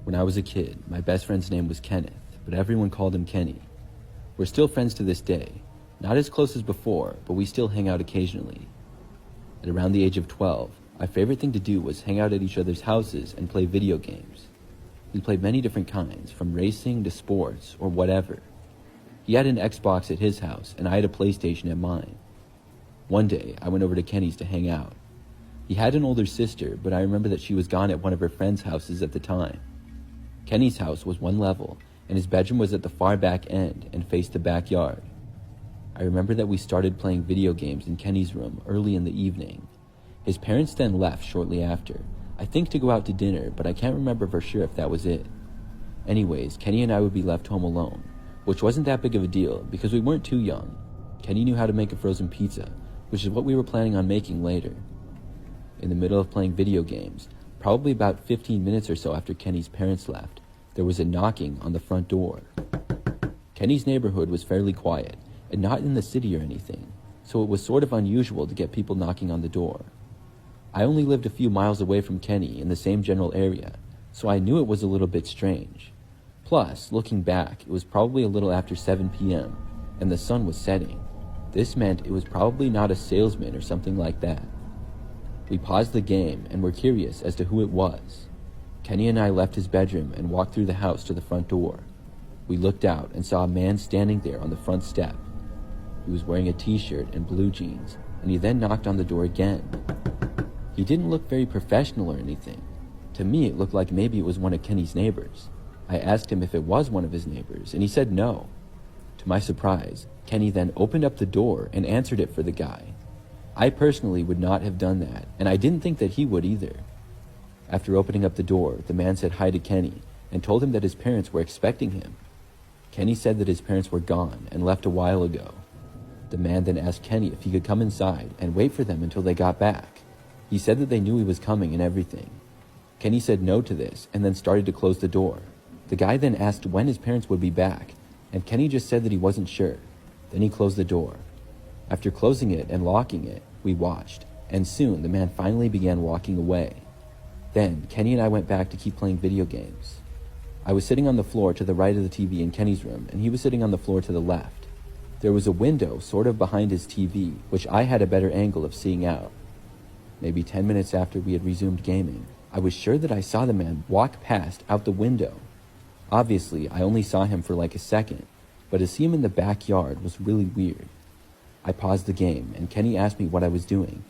When I was a kid, my best friend's name was Kenneth, but everyone called him Kenny. We're still friends to this day. Not as close as before, but we still hang out occasionally. At around the age of 12, my favorite thing to do was hang out at each other's houses and play video games. We played many different kinds, from racing to sports or whatever. He had an Xbox at his house, and I had a PlayStation at mine. One day, I went over to Kenny's to hang out. He had an older sister, but I remember that she was gone at one of her friends' houses at the time. Kenny's house was one level, and his bedroom was at the far back end and faced the backyard. I remember that we started playing video games in Kenny's room early in the evening. His parents then left shortly after, I think to go out to dinner, but I can't remember for sure if that was it. Anyways, Kenny and I would be left home alone, which wasn't that big of a deal because we weren't too young. Kenny knew how to make a frozen pizza, which is what we were planning on making later. In the middle of playing video games, probably about 15 minutes or so after Kenny's parents left, there was a knocking on the front door. Kenny's neighborhood was fairly quiet, and not in the city or anything, so it was sort of unusual to get people knocking on the door. I only lived a few miles away from Kenny in the same general area, so I knew it was a little bit strange. Plus, looking back, it was probably a little after 7 p.m., and the sun was setting. This meant it was probably not a salesman or something like that. We paused the game and were curious as to who it was. Kenny and I left his bedroom and walked through the house to the front door. We looked out and saw a man standing there on the front step. He was wearing a t-shirt and blue jeans, and he then knocked on the door again. He didn't look very professional or anything. To me, it looked like maybe it was one of Kenny's neighbors. I asked him if it was one of his neighbors, and he said no. To my surprise, Kenny then opened up the door and answered it for the guy. I personally would not have done that, and I didn't think that he would either. After opening up the door, the man said hi to Kenny and told him that his parents were expecting him. Kenny said that his parents were gone and left a while ago. The man then asked Kenny if he could come inside and wait for them until they got back. He said that they knew he was coming and everything. Kenny said no to this and then started to close the door. The guy then asked when his parents would be back, and Kenny just said that he wasn't sure. Then he closed the door. After closing it and locking it, we watched, and soon the man finally began walking away. Then, Kenny and I went back to keep playing video games. I was sitting on the floor to the right of the TV in Kenny's room, and he was sitting on the floor to the left. There was a window sort of behind his TV, which I had a better angle of seeing out. Maybe 10 minutes after we had resumed gaming, I was sure that I saw the man walk past out the window. Obviously, I only saw him for like a second, but to see him in the backyard was really weird. I paused the game, and Kenny asked me what I was doing.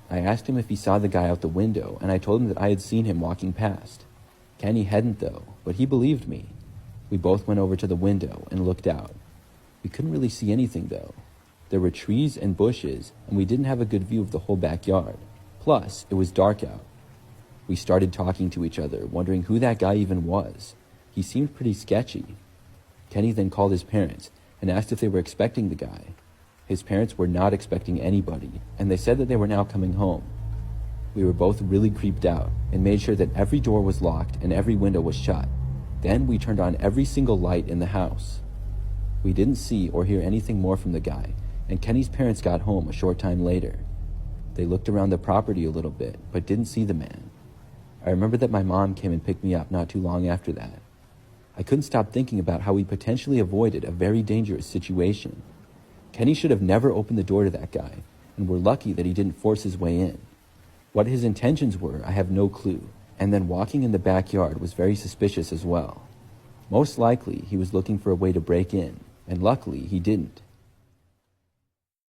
I asked him if he saw the guy out the window, and I told him that I had seen him walking past. Kenny hadn't though, but he believed me. We both went over to the window and looked out. We couldn't really see anything though. There were trees and bushes, and we didn't have a good view of the whole backyard. Plus, it was dark out. We started talking to each other, wondering who that guy even was. He seemed pretty sketchy. Kenny then called his parents and asked if they were expecting the guy. His parents were not expecting anybody, and they said that they were now coming home. We were both really creeped out and made sure that every door was locked and every window was shut. Then we turned on every single light in the house. We didn't see or hear anything more from the guy, and Kenny's parents got home a short time later. They looked around the property a little bit, but didn't see the man. I remember that my mom came and picked me up not too long after that. I couldn't stop thinking about how we potentially avoided a very dangerous situation. Kenny should have never opened the door to that guy, and we're lucky that he didn't force his way in. What his intentions were, I have no clue, and then walking in the backyard was very suspicious as well. Most likely, he was looking for a way to break in, and luckily, he didn't.